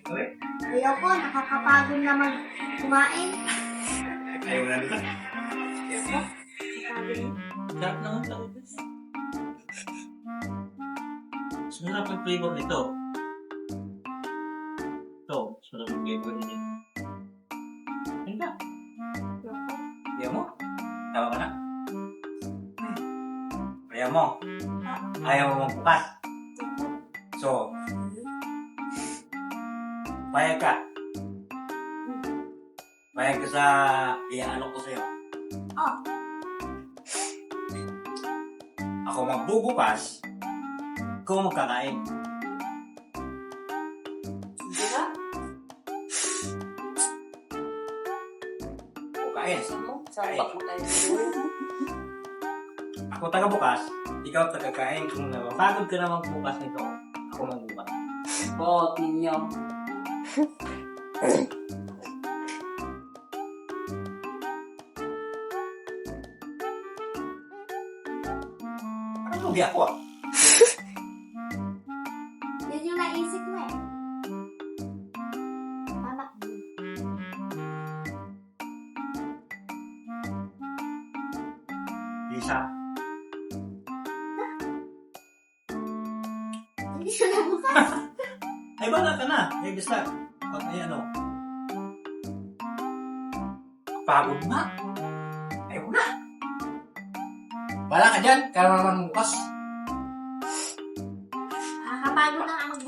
Ayaw po, nakakapagod naman kumain. Ayaw na nila. Nakakapagod. Sarap naman talaga. Sarap ang flavor nito. Ito, sarap ang flavor nito. Ganda. Ayaw mo? Tawa ka na? Ayaw mo? Ayaw mo magbukas? So, payag ka. Payag ka sa iyaano ko sa'yo. Oh, Ako magbubukas, ikaw magkakain. sige ba? O kain. Sabak mo tayo. Ako taga-bukas, ikaw taga-kain. Kung napapagod ka na magbukas nito, ako magbukas. Bot ninyo. Ano lugi ako ah? Yun yung naisip mo eh. Tama. Isa. Hindi siya nabukas. Ay, bala ka na. Ay, basta. Pag ay ano. Pagod na. Ayaw na. Bala ka dyan. Kaya naman bukas. Nakakapagod na nga magbukas.